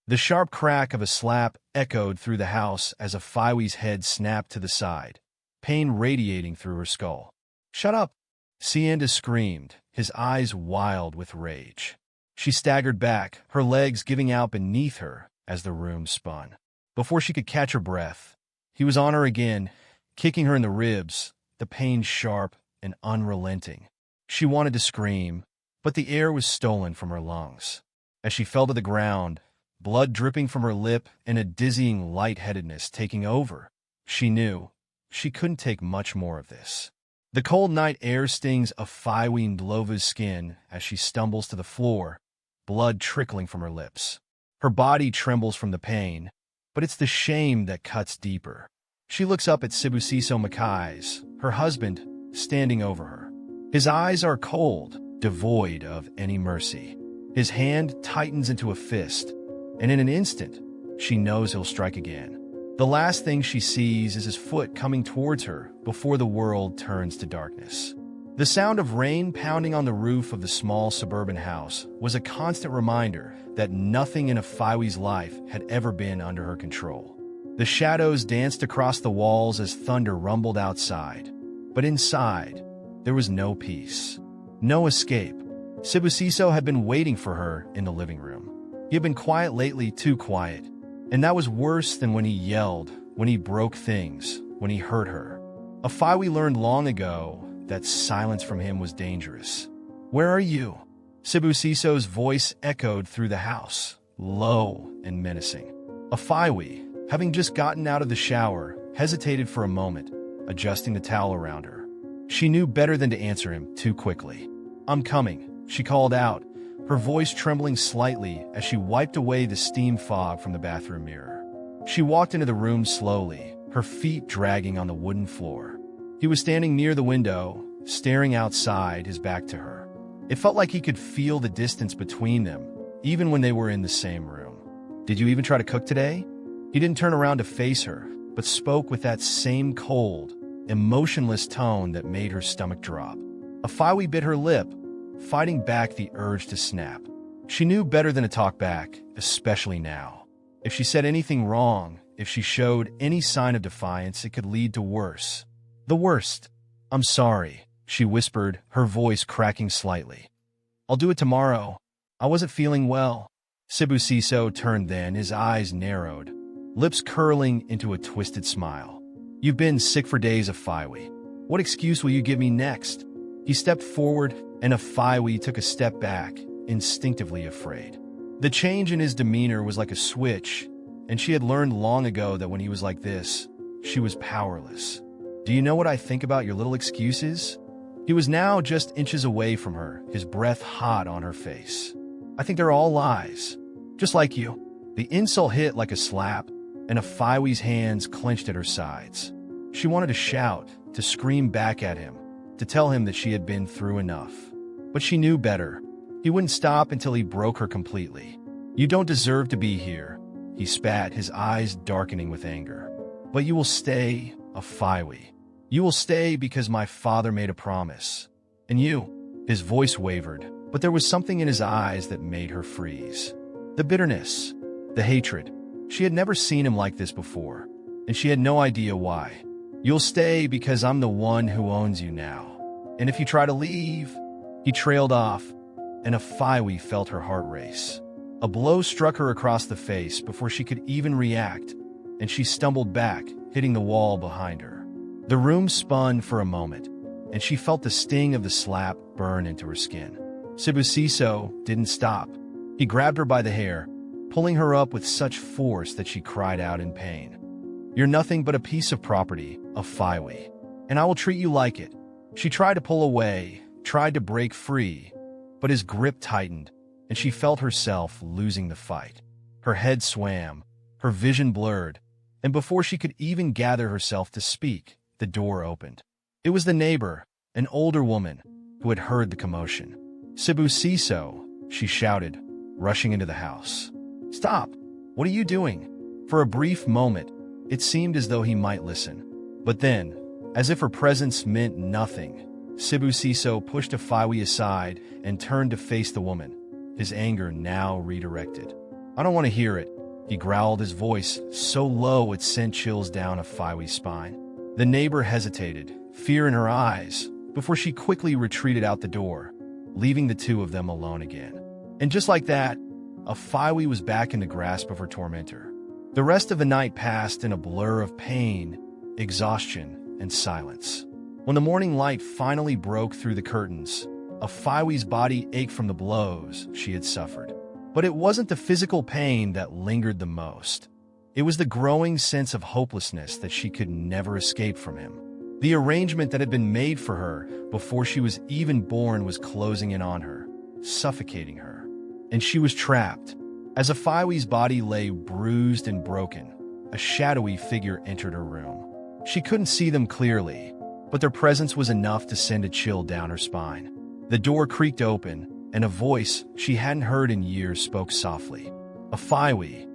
The sharp crack of a slap echoed through the house as Aphiwe's head snapped to the side, pain radiating through her skull. "Shut up!" Sienda screamed, his eyes wild with rage. She staggered back, her legs giving out beneath her as the room spun. Before she could catch her breath, he was on her again, kicking her in the ribs, the pain sharp and unrelenting. She wanted to scream, but the air was stolen from her lungs. As she fell to the ground, blood dripping from her lip and a dizzying lightheadedness taking over, she knew she couldn't take much more of this. The cold night air stings Aphiwe Ndlovu's skin as she stumbles to the floor, blood trickling from her lips. Her body trembles from the pain, but it's the shame that cuts deeper. She looks up at Sibusiso Makai's, her husband, standing over her. His eyes are cold, devoid of any mercy. His hand tightens into a fist, and in an instant, she knows he'll strike again. The last thing she sees is his foot coming towards her before the world turns to darkness. The sound of rain pounding on the roof of the small suburban house was a constant reminder that nothing in Aphiwe's life had ever been under her control. The shadows danced across the walls as thunder rumbled outside, but inside, there was no peace, no escape. Sibusiso had been waiting for her in the living room. He had been quiet lately, too quiet, and that was worse than when he yelled, when he broke things, when he hurt her. Aphiwe learned long ago that silence from him was dangerous. "Where are you?" Sibusiso's voice echoed through the house, low and menacing. Aphiwe, having just gotten out of the shower, hesitated for a moment, adjusting the towel around her. She knew better than to answer him too quickly. "I'm coming," she called out, her voice trembling slightly as she wiped away the steam fog from the bathroom mirror. She walked into the room slowly, her feet dragging on the wooden floor. He was standing near the window, staring outside, his back to her. It felt like he could feel the distance between them, even when they were in the same room. "Did you even try to cook today?" He didn't turn around to face her, but spoke with that same cold, emotionless tone that made her stomach drop. Aphiwe bit her lip, fighting back the urge to snap. She knew better than to talk back, especially now. If she said anything wrong, if she showed any sign of defiance, it could lead to worse. The worst. "I'm sorry," she whispered, her voice cracking slightly. "I'll do it tomorrow. I wasn't feeling well." Sibusiso turned then, his eyes narrowed, lips curling into a twisted smile. "You've been sick for days, Aphiwe. What excuse will you give me next?" He stepped forward, and Aphiwe took a step back, instinctively afraid. The change in his demeanor was like a switch, and she had learned long ago that when he was like this, she was powerless. "Do you know what I think about your little excuses?" He was now just inches away from her, his breath hot on her face. "I think they're all lies. Just like you." The insult hit like a slap, and Aphiwe's hands clenched at her sides. She wanted to shout, to scream back at him, to tell him that she had been through enough. But she knew better. He wouldn't stop until he broke her completely. "You don't deserve to be here," he spat, his eyes darkening with anger. "But you will stay, Aphiwe. You will stay because my father made a promise. And you." His voice wavered, but there was something in his eyes that made her freeze. The bitterness, the hatred. She had never seen him like this before, and she had no idea why. "You'll stay because I'm the one who owns you now. And if you try to leave..." He trailed off, and Aphiwe felt her heart race. A blow struck her across the face before she could even react, and she stumbled back, hitting the wall behind her. The room spun for a moment, and she felt the sting of the slap burn into her skin. Sibusiso didn't stop. He grabbed her by the hair, pulling her up with such force that she cried out in pain. "You're nothing but a piece of property, Aphiwe, and I will treat you like it." She tried to pull away, tried to break free, but his grip tightened, and she felt herself losing the fight. Her head swam, her vision blurred, and before she could even gather herself to speak, the door opened. It was the neighbor, an older woman, who had heard the commotion. "Sibusiso," she shouted, rushing into the house. "Stop! What are you doing?" For a brief moment, it seemed as though he might listen. But then, as if her presence meant nothing, Sibusiso pushed Aphiwe aside and turned to face the woman, his anger now redirected. I don't want to hear it, he growled, his voice so low it sent chills down Aphiwe's spine. The neighbor hesitated, fear in her eyes, before she quickly retreated out the door, leaving the two of them alone again. And just like that, Aphiwe was back in the grasp of her tormentor. The rest of the night passed in a blur of pain, exhaustion, and silence. When the morning light finally broke through the curtains, Aphiwe's body ached from the blows she had suffered. But it wasn't the physical pain that lingered the most. It was the growing sense of hopelessness that she could never escape from him. The arrangement that had been made for her before she was even born was closing in on her, suffocating her. And she was trapped. As Aphiwe's body lay bruised and broken, a shadowy figure entered her room. She couldn't see them clearly, but their presence was enough to send a chill down her spine. The door creaked open, and a voice she hadn't heard in years spoke softly. Aphiwe,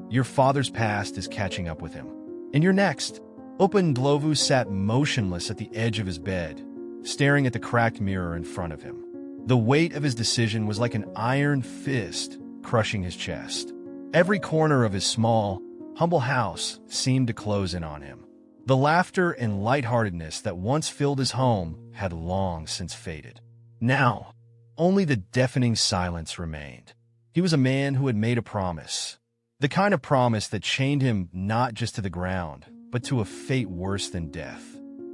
your father's past is catching up with him. And you're next. Opa Ndlovu sat motionless at the edge of his bed, staring at the cracked mirror in front of him. The weight of his decision was like an iron fist crushing his chest. Every corner of his small, humble house seemed to close in on him. The laughter and lightheartedness that once filled his home had long since faded. Now, only the deafening silence remained. He was a man who had made a promise. The kind of promise that chained him not just to the ground, but to a fate worse than death.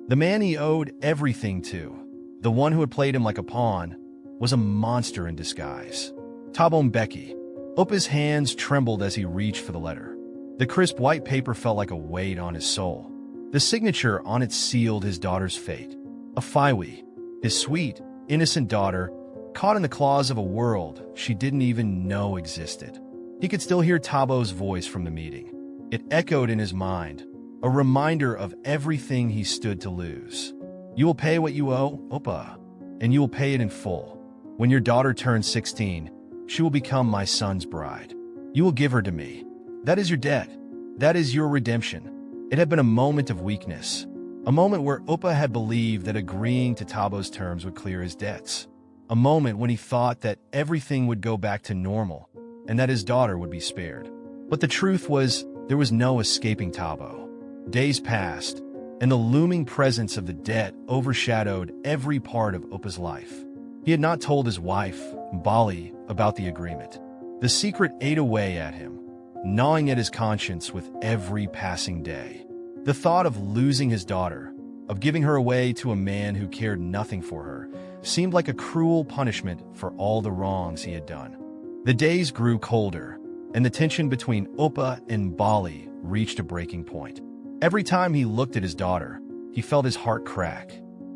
The man he owed everything to, the one who had played him like a pawn, was a monster in disguise. Thabo Mbeki. Opa's hands trembled as he reached for the letter. The crisp white paper felt like a weight on his soul. The signature on it sealed his daughter's fate. Aphiwe, his sweet, innocent daughter, caught in the claws of a world she didn't even know existed. He could still hear Thabo's voice from the meeting. It echoed in his mind, a reminder of everything he stood to lose. You will pay what you owe, Opa, and you will pay it in full. When your daughter turns 16, she will become my son's bride. You will give her to me. That is your debt. That is your redemption. It had been a moment of weakness, a moment where Opa had believed that agreeing to Thabo's terms would clear his debts, a moment when he thought that everything would go back to normal and that his daughter would be spared. But the truth was, there was no escaping Thabo. Days passed, and the looming presence of the debt overshadowed every part of Opa's life. He had not told his wife, Bali, about the agreement. The secret ate away at him, gnawing at his conscience with every passing day. The thought of losing his daughter, of giving her away to a man who cared nothing for her, seemed like a cruel punishment for all the wrongs he had done. The days grew colder, and the tension between Opa and Bali reached a breaking point. Every time he looked at his daughter, he felt his heart crack.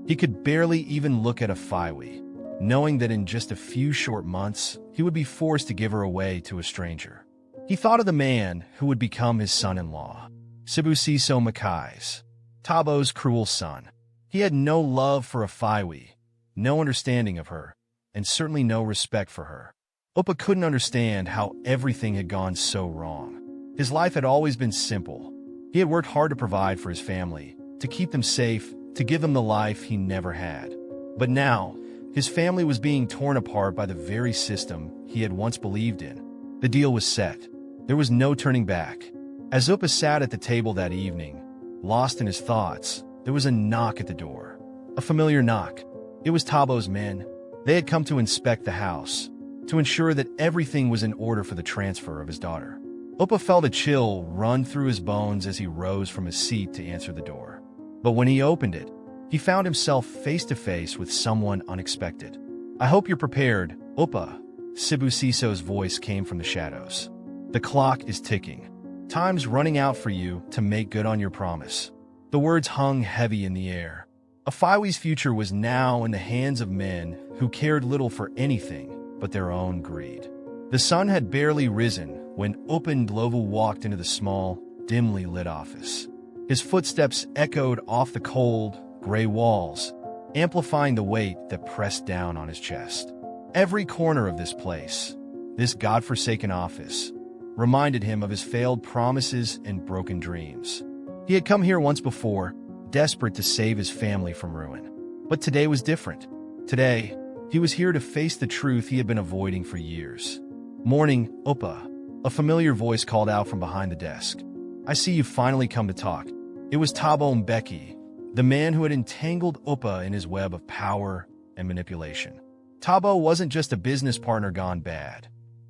He could barely even look at Aphiwe, knowing that in just a few short months, he would be forced to give her away to a stranger. He thought of the man who would become his son-in-law, Sibusiso Makai's, Thabo's cruel son. He had no love for Aphiwe, no understanding of her, and certainly no respect for her. Opa couldn't understand how everything had gone so wrong. His life had always been simple. He had worked hard to provide for his family, to keep them safe, to give them the life he never had. But now, his family was being torn apart by the very system he had once believed in. The deal was set. There was no turning back. As Opa sat at the table that evening, lost in his thoughts, there was a knock at the door. A familiar knock. It was Thabo's men. They had come to inspect the house, to ensure that everything was in order for the transfer of his daughter. Opa felt a chill run through his bones as he rose from his seat to answer the door. But when he opened it, he found himself face to face with someone unexpected. I hope you're prepared, Opa. Sibusiso's voice came from the shadows. The clock is ticking. Time's running out for you to make good on your promise. The words hung heavy in the air. Aphiwe's future was now in the hands of men who cared little for anything but their own greed. The sun had barely risen when Opa Ndlovu walked into the small, dimly lit office. His footsteps echoed off the cold, gray walls, amplifying the weight that pressed down on his chest. Every corner of this place, this godforsaken office, reminded him of his failed promises and broken dreams. He had come here once before, desperate to save his family from ruin. But today was different. Today, he was here to face the truth he had been avoiding for years. Morning, Opa. A familiar voice called out from behind the desk. "I see you've finally come to talk." It was Thabo Mbeki, the man who had entangled Upa in his web of power and manipulation. Thabo wasn't just a business partner gone bad.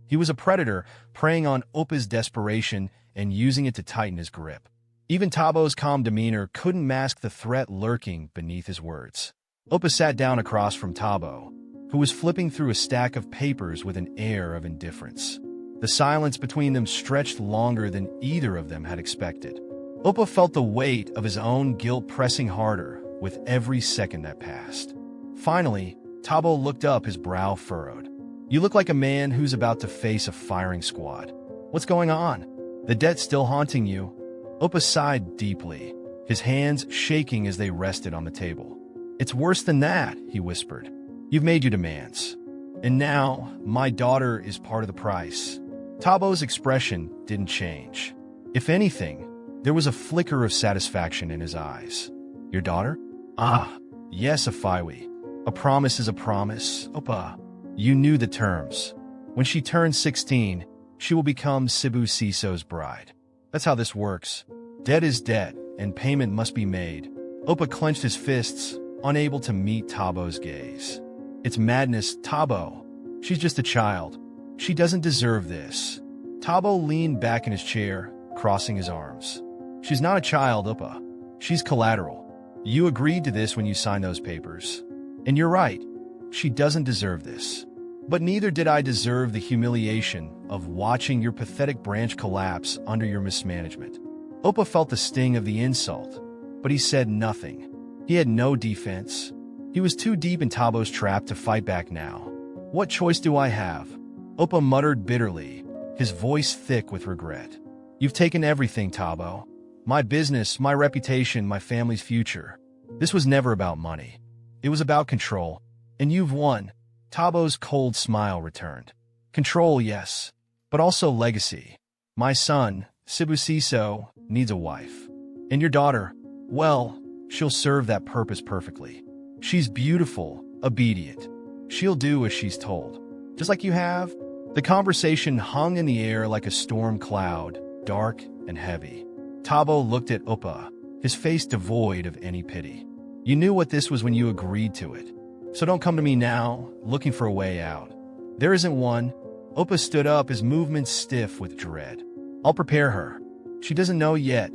He was a predator, preying on Upa's desperation and using it to tighten his grip. Even Tabo's calm demeanor couldn't mask the threat lurking beneath his words. Upa sat down across from Thabo, who was flipping through a stack of papers with an air of indifference. The silence between them stretched longer than either of them had expected. Upa felt the weight of his own guilt pressing harder with every second that passed. Finally, Thabo looked up, his brow furrowed. "You look like a man who's about to face a firing squad. What's going on? The debt's still haunting you?" Upa sighed deeply, his hands shaking as they rested on the table. "It's worse than that," he whispered. "You've made your demands. And now, my daughter is part of the price." Tabo's expression didn't change. If anything, there was a flicker of satisfaction in his eyes. "Your daughter?" "Ah, yes, Aphiwe. A promise is a promise, Upa. You knew the terms. When she turns 16, she will become Sibusiso's bride. That's how this works. Debt is debt, and payment must be made." Upa clenched his fists, unable to meet Tabo's gaze. "It's madness, Thabo. She's just a child. She doesn't deserve this." Thabo leaned back in his chair, crossing his arms. "She's not a child, Upa. She's collateral. You agreed to this when you signed those papers. And you're right. She doesn't deserve this. But neither did I deserve the humiliation of watching your pathetic branch collapse under your mismanagement." Upa felt the sting of the insult, but he said nothing. He had no defense. He was too deep in Tabo's trap to fight back now. "What choice do I have?" Upa muttered bitterly, his voice thick with regret. "You've taken everything, Thabo. My business, my reputation, my family's future. This was never about money. It was about control. And you've won." Tabo's cold smile returned. "Control, yes, but also legacy. My son, Sibusiso, needs a wife. And your daughter, well, she'll serve that purpose perfectly. She's beautiful, obedient. She'll do as she's told. Just like you have." The conversation hung in the air like a storm cloud, dark and heavy. Thabo looked at Upa, his face devoid of any pity. "You knew what this was when you agreed to it. So don't come to me now, looking for a way out. There isn't one." Upa stood up, his movements stiff with dread. "I'll prepare her. She doesn't know yet,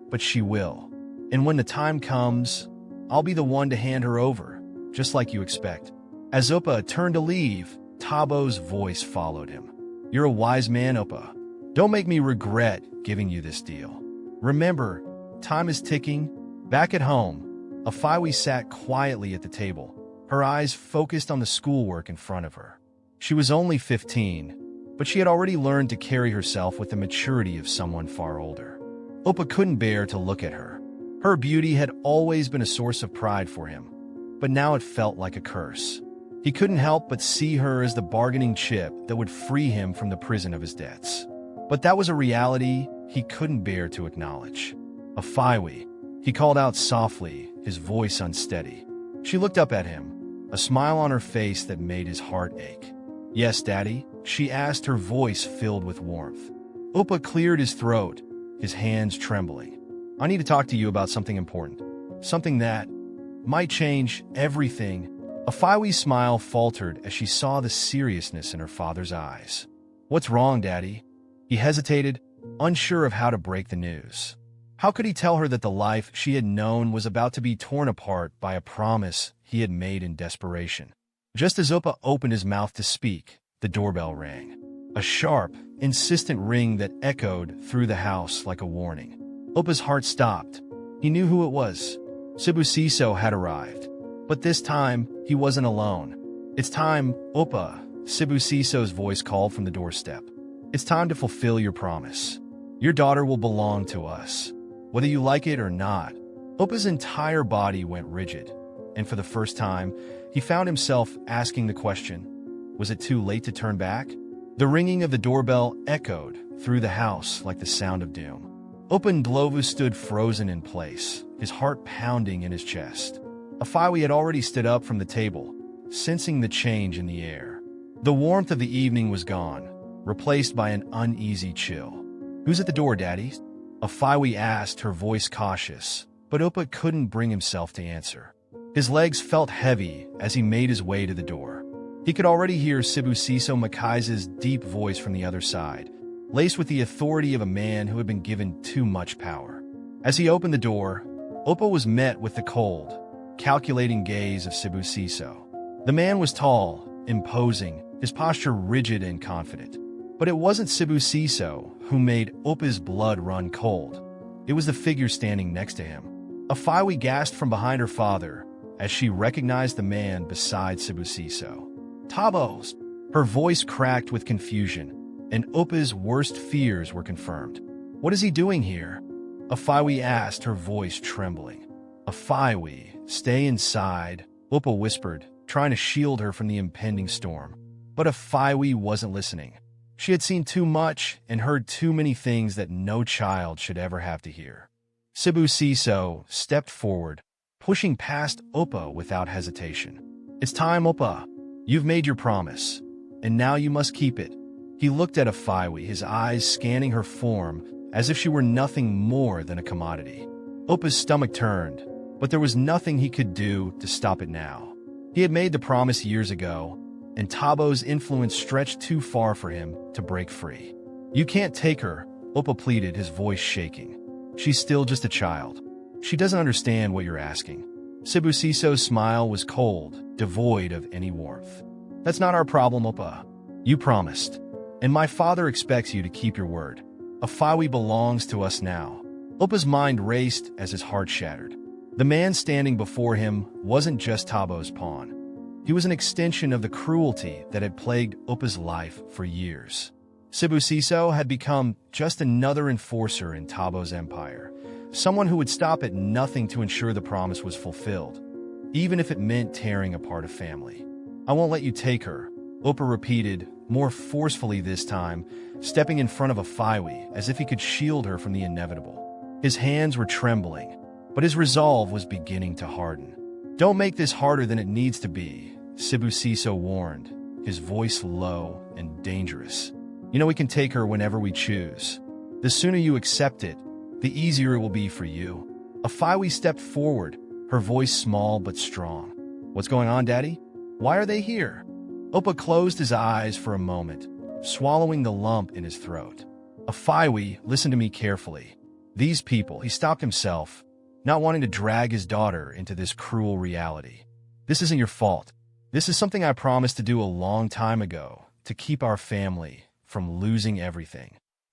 but she will. And when the time comes, I'll be the one to hand her over, just like you expect." As Upa turned to leave, Tabo's voice followed him. "You're a wise man, Upa. Don't make me regret giving you this deal. Remember, time is ticking." Back at home, Aphiwe sat quietly at the table, her eyes focused on the schoolwork in front of her. She was only 15, but she had already learned to carry herself with the maturity of someone far older. Upa couldn't bear to look at her. Her beauty had always been a source of pride for him, but now it felt like a curse. He couldn't help but see her as the bargaining chip that would free him from the prison of his debts. But that was a reality he couldn't bear to acknowledge. "Aphiwe," he called out softly, his voice unsteady. She looked up at him, a smile on her face that made his heart ache. "Yes, Daddy?" she asked, her voice filled with warmth. Upa cleared his throat, his hands trembling. "I need to talk to you about something important. Something that might change everything." Aphiwe's smile faltered as she saw the seriousness in her father's eyes. "What's wrong, Daddy?" He hesitated, unsure of how to break the news. How could he tell her that the life she had known was about to be torn apart by a promise he had made in desperation? Just as Upa opened his mouth to speak, the doorbell rang. A sharp, insistent ring that echoed through the house like a warning. Upa's heart stopped. He knew who it was. Sibusiso had arrived. But this time, he wasn't alone. "It's time, Upa," Sibusiso's voice called from the doorstep. "It's time to fulfill your promise. Your daughter will belong to us, whether you like it or not." Upa's entire body went rigid, and for the first time, he found himself asking the question, was it too late to turn back? The ringing of the doorbell echoed through the house like the sound of doom. Upa Ndlovu stood frozen in place, his heart pounding in his chest. Aphiwe had already stood up from the table, sensing the change in the air. The warmth of the evening was gone, replaced by an uneasy chill. "Who's at the door, Daddy?" Aphiwe asked, her voice cautious, but Opa couldn't bring himself to answer. His legs felt heavy as he made his way to the door. He could already hear Sibusiso Makai's deep voice from the other side, laced with the authority of a man who had been given too much power. As he opened the door, Opa was met with the cold, calculating gaze of Sibusiso. The man was tall, imposing, his posture rigid and confident. But it wasn't Sibusiso who made Opa's blood run cold. It was the figure standing next to him. Aphiwe gasped from behind her father as she recognized the man beside Sibusiso. "Tabos!" Her voice cracked with confusion, and Opa's worst fears were confirmed. "What is he doing here?" Aphiwe asked, her voice trembling. "Aphiwe, stay inside," Opa whispered, trying to shield her from the impending storm. But Aphiwe wasn't listening. She had seen too much and heard too many things that no child should ever have to hear. Sibusiso stepped forward, pushing past Opa without hesitation. "It's time, Opa. You've made your promise, and now you must keep it." He looked at Aphiwe, his eyes scanning her form as if she were nothing more than a commodity. Opa's stomach turned, but there was nothing he could do to stop it now. He had made the promise years ago, and Tabo's influence stretched too far for him to break free. "You can't take her," Opa pleaded, his voice shaking. "She's still just a child. She doesn't understand what you're asking." Sibusiso's smile was cold, devoid of any warmth. "That's not our problem, Opa. You promised, and my father expects you to keep your word. Aphiwe belongs to us now." Opa's mind raced as his heart shattered. The man standing before him wasn't just Tabo's pawn. He was an extension of the cruelty that had plagued Opa's life for years. Sibusiso had become just another enforcer in Tabo's empire, someone who would stop at nothing to ensure the promise was fulfilled, even if it meant tearing apart a family. "I won't let you take her," Opa repeated, more forcefully this time, stepping in front of Aphiwe as if he could shield her from the inevitable. His hands were trembling, but his resolve was beginning to harden. "Don't make this harder than it needs to be," Sibusiso warned, his voice low and dangerous. "You know we can take her whenever we choose. The sooner you accept it, the easier it will be for you." Aphiwe stepped forward, her voice small but strong. "What's going on, Daddy? Why are they here?" Opa closed his eyes for a moment, swallowing the lump in his throat. "Aphiwe, listen to me carefully. These people," he stopped himself, not wanting to drag his daughter into this cruel reality. "This isn't your fault. This is something I promised to do a long time ago, to keep our family from losing everything.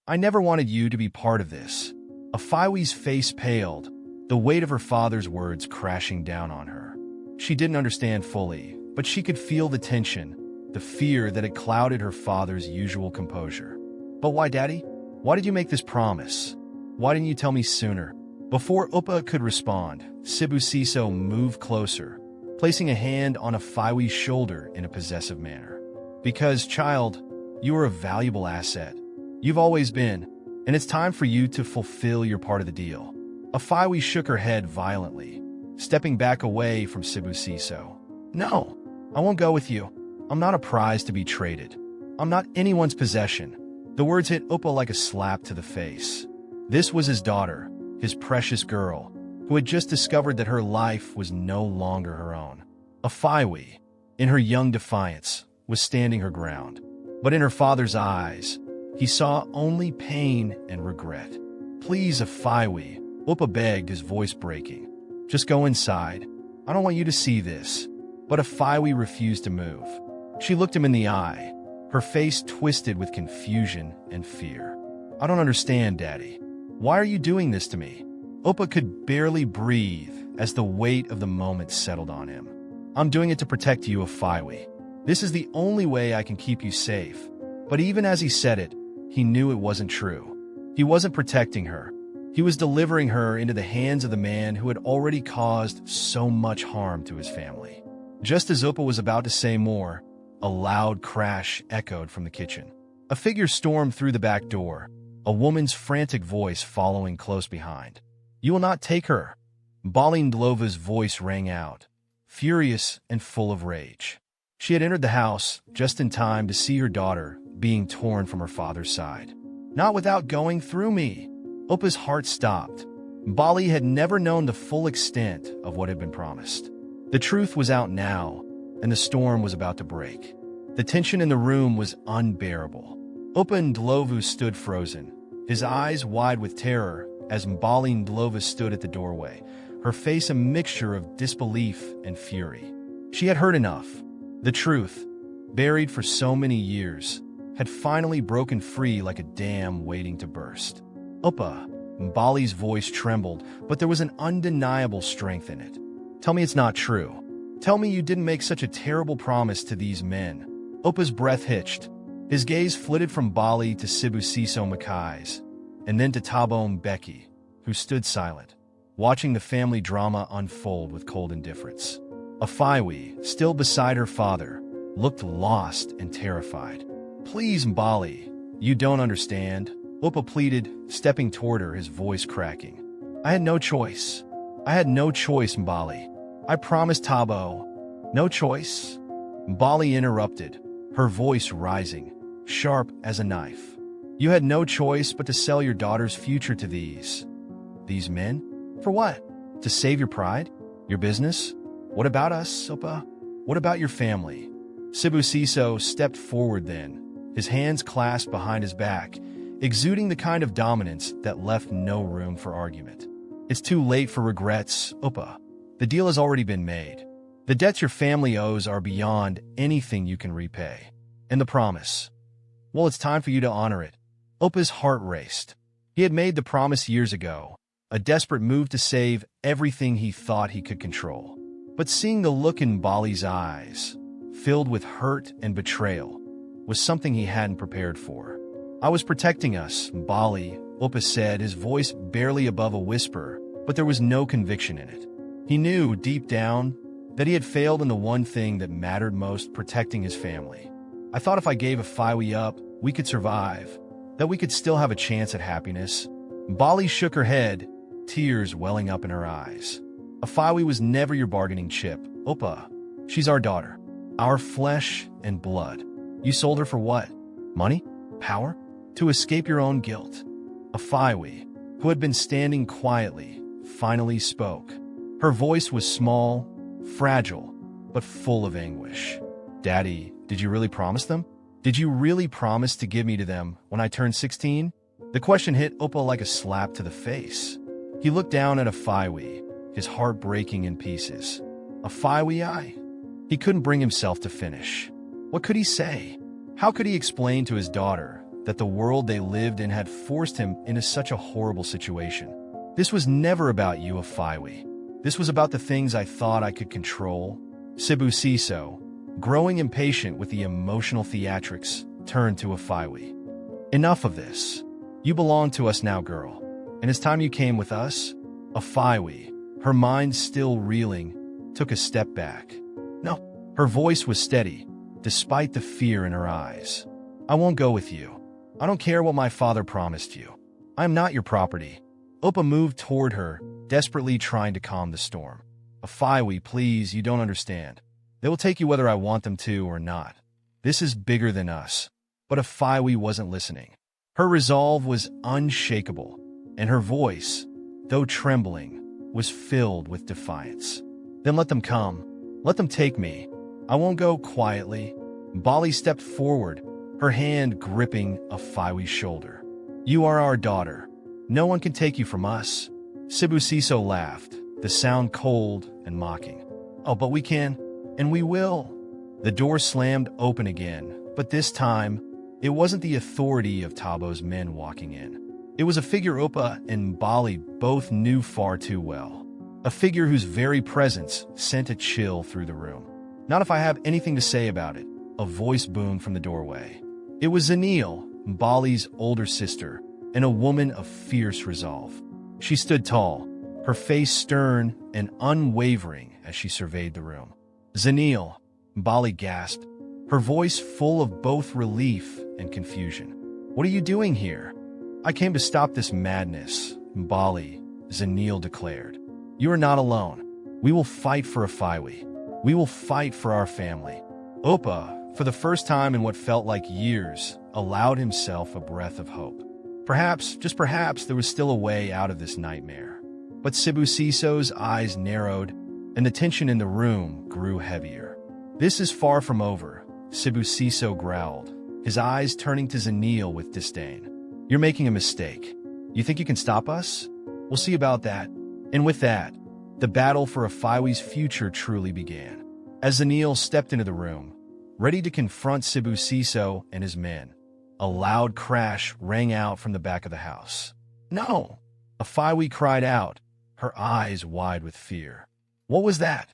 I never wanted you to be part of this." Aphiwe's face paled, the weight of her father's words crashing down on her. She didn't understand fully, but she could feel the tension, the fear that had clouded her father's usual composure. "But why, Daddy? Why did you make this promise? Why didn't you tell me sooner?" Before Opa could respond, Sibusiso moved closer, placing a hand on Aphiwe's shoulder in a possessive manner. "Because, child, you are a valuable asset. You've always been, and it's time for you to fulfill your part of the deal." Aphiwe shook her head violently, stepping back away from Sibusiso. "No, I won't go with you. I'm not a prize to be traded. I'm not anyone's possession." The words hit Opa like a slap to the face. This was his daughter, his precious girl, who had just discovered that her life was no longer her own. Aphiwe, in her young defiance, was standing her ground. But in her father's eyes, he saw only pain and regret. "Please, Aphiwe," Opa begged, his voice breaking. "Just go inside. I don't want you to see this." But Aphiwe refused to move. She looked him in the eye, her face twisted with confusion and fear. "I don't understand, Daddy. Why are you doing this to me?" Opa could barely breathe as the weight of the moment settled on him. "I'm doing it to protect you, Aphiwe. This is the only way I can keep you safe." But even as he said it, he knew it wasn't true. He wasn't protecting her. He was delivering her into the hands of the man who had already caused so much harm to his family. Just as Opa was about to say more, a loud crash echoed from the kitchen. A figure stormed through the back door, a woman's frantic voice following close behind. "You will not take her." Balindlova's voice rang out, furious and full of rage. She had entered the house just in time to see her daughter being torn from her father's side. Not without going through me. Opa's heart stopped. Mbali had never known the full extent of what had been promised. The truth was out now, and the storm was about to break. The tension in the room was unbearable. Opa Ndlovu stood frozen, his eyes wide with terror as Mbali Ndlovu stood at the doorway, her face a mixture of disbelief and fury. She had heard enough. The truth, buried for so many years, had finally broken free like a dam waiting to burst. Opa, Mbali's voice trembled, but there was an undeniable strength in it. Tell me it's not true. Tell me you didn't make such a terrible promise to these men. Opa's breath hitched. His gaze flitted from Bali to Sibusiso Makai's, and then to Thabo Mbeki, who stood silent, watching the family drama unfold with cold indifference. Aphiwe, still beside her father, looked lost and terrified. Please, Mbali, you don't understand. Opa pleaded, stepping toward her, his voice cracking. I had no choice. I had no choice, Mbali. I promised Thabo. No choice. Mbali interrupted, her voice rising, sharp as a knife. You had no choice but to sell your daughter's future to these men? For what? To save your pride? Your business? What about us, Opa? What about your family? Sibusiso stepped forward then, his hands clasped behind his back, exuding the kind of dominance that left no room for argument. It's too late for regrets, Opa. The deal has already been made. The debts your family owes are beyond anything you can repay. And the promise? Well, it's time for you to honor it. Opa's heart raced. He had made the promise years ago, a desperate move to save everything he thought he could control. But seeing the look in Bali's eyes, filled with hurt and betrayal, was something he hadn't prepared for. I was protecting us, Bali, Opa said, his voice barely above a whisper, but there was no conviction in it. He knew, deep down, that he had failed in the one thing that mattered most, protecting his family. I thought if I gave Aphiwe up, we could survive, that we could still have a chance at happiness. Bali shook her head, tears welling up in her eyes. Aphiwe was never your bargaining chip, Opa. She's our daughter, our flesh and blood. You sold her for what? Money? Power? To escape your own guilt. Aphiwe, who had been standing quietly, finally spoke. Her voice was small, fragile, but full of anguish. Daddy, did you really promise them? Did you really promise to give me to them when I turned 16? The question hit Opa like a slap to the face. He looked down at Aphiwe, his heart breaking in pieces. Aphiwe, he couldn't bring himself to finish. What could he say? How could he explain to his daughter that the world they lived in had forced him into such a horrible situation? This was never about you, Aphiwe. This was about the things I thought I could control. Sibusiso, growing impatient with the emotional theatrics, turned to Aphiwe. Enough of this. You belong to us now, girl. And it's time you came with us. Aphiwe, her mind still reeling, took a step back. No. Her voice was steady, despite the fear in her eyes. I won't go with you. I don't care what my father promised you. I am not your property. Opa moved toward her, desperately trying to calm the storm. Aphiwe, please, you don't understand. They will take you whether I want them to or not. This is bigger than us. But Aphiwe wasn't listening. Her resolve was unshakable, and her voice, though trembling, was filled with defiance. Then let them come. Let them take me. I won't go quietly. Bali stepped forward, her hand gripping Aphiwe's shoulder. You are our daughter. No one can take you from us. Sibusiso laughed, the sound cold and mocking. Oh, but we can, and we will. The door slammed open again, but this time, it wasn't the authority of Thabo's men walking in. It was a figure Opa and Bali both knew far too well. A figure whose very presence sent a chill through the room. Not if I have anything to say about it, a voice boomed from the doorway. It was Zanil, Bali's older sister, and a woman of fierce resolve. She stood tall, her face stern and unwavering as she surveyed the room. Zanil, Bali gasped, her voice full of both relief and confusion. What are you doing here? I came to stop this madness, Bali, Zanil declared. You are not alone. We will fight for Aphiwe. We will fight for our family. Opa, for the first time in what felt like years, allowed himself a breath of hope. Perhaps, just perhaps, there was still a way out of this nightmare. But Sibusiso's eyes narrowed, and the tension in the room grew heavier. "This is far from over," Sibusiso growled, his eyes turning to Zanil with disdain. "You're making a mistake. You think you can stop us? We'll see about that." And with that, the battle for Aphiwe's future truly began. As Zanil stepped into the room, ready to confront Sibusiso and his men, a loud crash rang out from the back of the house. "No!" Aphiwe cried out, her eyes wide with fear. "What was that?"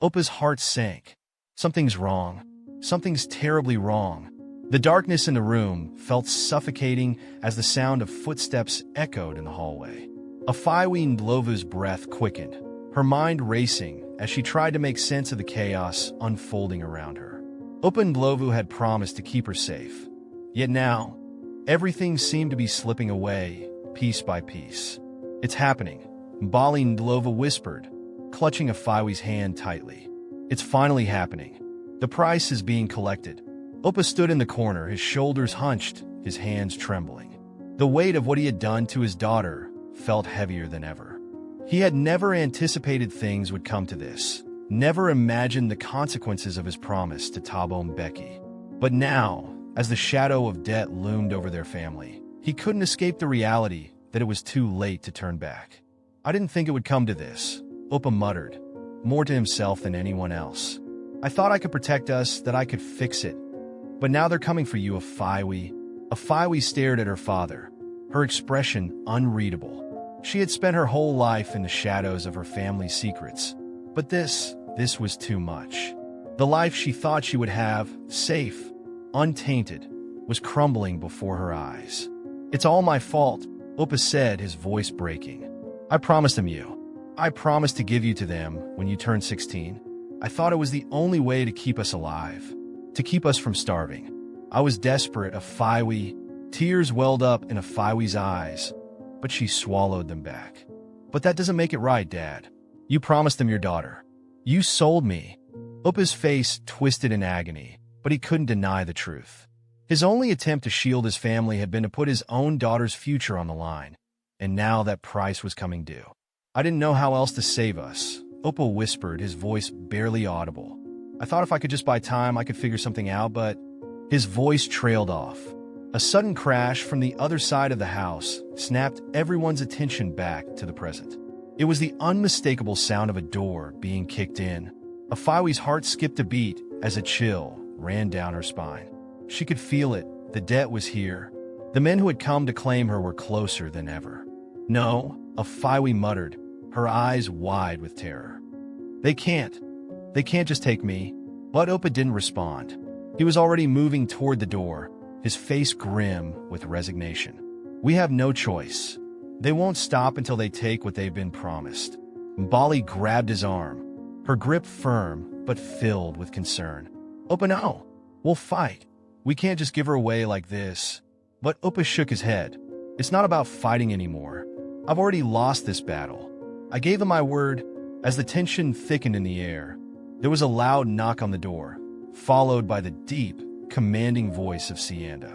Opa's heart sank. Something's wrong. Something's terribly wrong. The darkness in the room felt suffocating as the sound of footsteps echoed in the hallway. Aphiwe Ndlovu's breath quickened, her mind racing as she tried to make sense of the chaos unfolding around her. Opa Ndlovu had promised to keep her safe. Yet now, everything seemed to be slipping away, piece by piece. "It's happening," Mbali Ndlovu whispered, clutching Aphiwe's hand tightly. "It's finally happening. The price is being collected." Opa stood in the corner, his shoulders hunched, his hands trembling. The weight of what he had done to his daughter felt heavier than ever. He had never anticipated things would come to this, never imagined the consequences of his promise to Thabo Mbeki. But now, as the shadow of debt loomed over their family, he couldn't escape the reality that it was too late to turn back. "I didn't think it would come to this," Opa muttered, more to himself than anyone else. "I thought I could protect us, that I could fix it. But now they're coming for you, Aphiwe." Aphiwe stared at her father, her expression unreadable. She had spent her whole life in the shadows of her family's secrets. But this was too much. The life she thought she would have, safe, untainted, was crumbling before her eyes. "It's all my fault," Opa said, his voice breaking. "I promised them you. I promised to give you to them when you turned 16. I thought it was the only way to keep us alive, to keep us from starving. I was desperate, Aphiwe." Tears welled up in Aphiwe's eyes, but she swallowed them back. "But that doesn't make it right, Dad. You promised them your daughter. You sold me." Opa's face twisted in agony, but he couldn't deny the truth. His only attempt to shield his family had been to put his own daughter's future on the line, and now that price was coming due. "I didn't know how else to save us," Opa whispered, his voice barely audible. "I thought if I could just buy time, I could figure something out, but—" His voice trailed off. A sudden crash from the other side of the house snapped everyone's attention back to the present. It was the unmistakable sound of a door being kicked in. Aphiwe's heart skipped a beat as a chill ran down her spine. She could feel it. The debt was here. The men who had come to claim her were closer than ever. "No," Aphiwe muttered, her eyes wide with terror. They can't just take me." But Opa didn't respond. He was already moving toward the door, his face grim with resignation. "We have no choice. They won't stop until they take what they've been promised." Mbali grabbed his arm, her grip firm but filled with concern. "Opa, no. We'll fight. We can't just give her away like this." But Opa shook his head. "It's not about fighting anymore. I've already lost this battle. I gave them my word." As the tension thickened in the air, there was a loud knock on the door, followed by the deep, commanding voice of Sianda.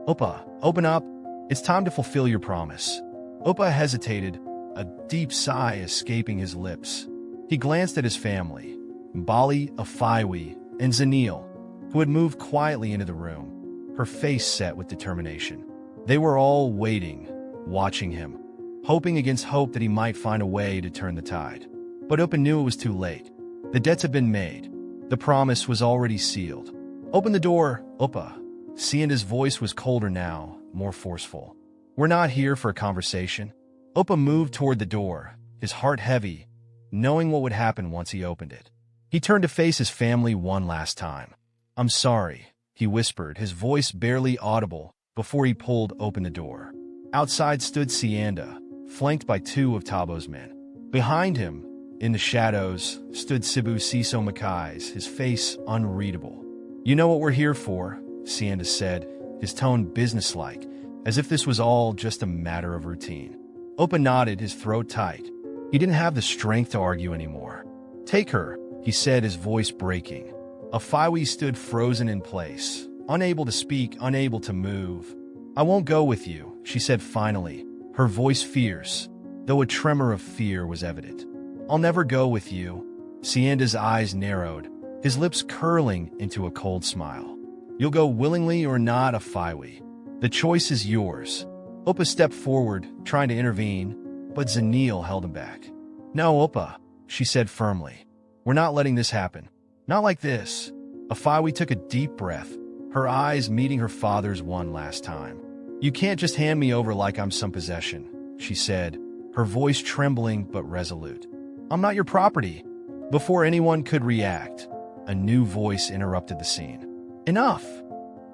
"Opa, open up. It's time to fulfill your promise." Opa hesitated, a deep sigh escaping his lips. He glanced at his family, Mbali, Aphiwe, and Zanil, who had moved quietly into the room, her face set with determination. They were all waiting, watching him, hoping against hope that he might find a way to turn the tide. But Opa knew it was too late. The debts had been made. The promise was already sealed. "Open the door, Opa." Sianda's voice was colder now, more forceful. "We're not here for a conversation." Opa moved toward the door, his heart heavy, knowing what would happen once he opened it. He turned to face his family one last time. "I'm sorry," he whispered, his voice barely audible, before he pulled open the door. Outside stood Sianda, flanked by two of Tabo's men. Behind him, in the shadows, stood Sibusiso Makai's, his face unreadable. "You know what we're here for," Sianda said, his tone businesslike, as if this was all just a matter of routine. Opa nodded, his throat tight. He didn't have the strength to argue anymore. "Take her," he said, his voice breaking. Aphiwe stood frozen in place, unable to speak, unable to move. "I won't go with you," she said finally, her voice fierce, though a tremor of fear was evident. "I'll never go with you." Sienda's eyes narrowed, his lips curling into a cold smile. "You'll go willingly or not, Aphiwe. The choice is yours." Oppa stepped forward, trying to intervene, but Zanil held him back. "No, Oppa," she said firmly. "We're not letting this happen. Not like this." Aphiwe took a deep breath, her eyes meeting her father's one last time. "You can't just hand me over like I'm some possession," she said, her voice trembling but resolute. "I'm not your property." Before anyone could react, a new voice interrupted the scene. "Enough!"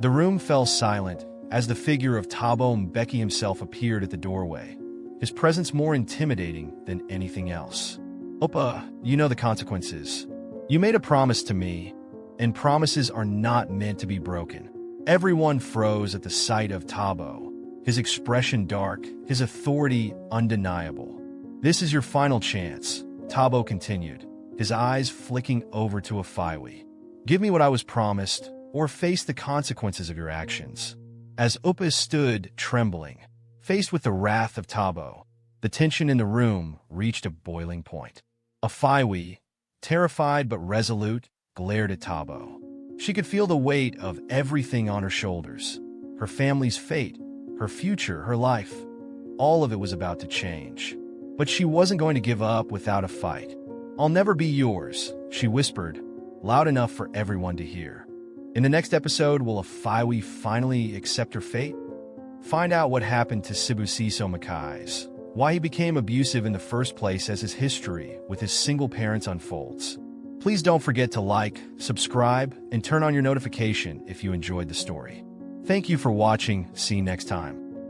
The room fell silent as the figure of Thabo Mbeki himself appeared at the doorway, his presence more intimidating than anything else. "Oppa, you know the consequences. You made a promise to me, and promises are not meant to be broken." Everyone froze at the sight of Thabo, his expression dark, his authority undeniable. "This is your final chance," Thabo continued, his eyes flicking over to Aphiwe. "Give me what I was promised, or face the consequences of your actions." As Oppa stood, trembling, faced with the wrath of Thabo, the tension in the room reached a boiling point. Aphiwe, terrified but resolute, glared at Thabo. She could feel the weight of everything on her shoulders. Her family's fate, her future, her life. All of it was about to change. But she wasn't going to give up without a fight. "I'll never be yours," she whispered, loud enough for everyone to hear. In the next episode, will Aphiwe finally accept her fate? Find out what happened to Sibusiso Makai's, why he became abusive in the first place as his history with his single parents unfolds. Please don't forget to like, subscribe, and turn on your notification if you enjoyed the story. Thank you for watching. See you next time.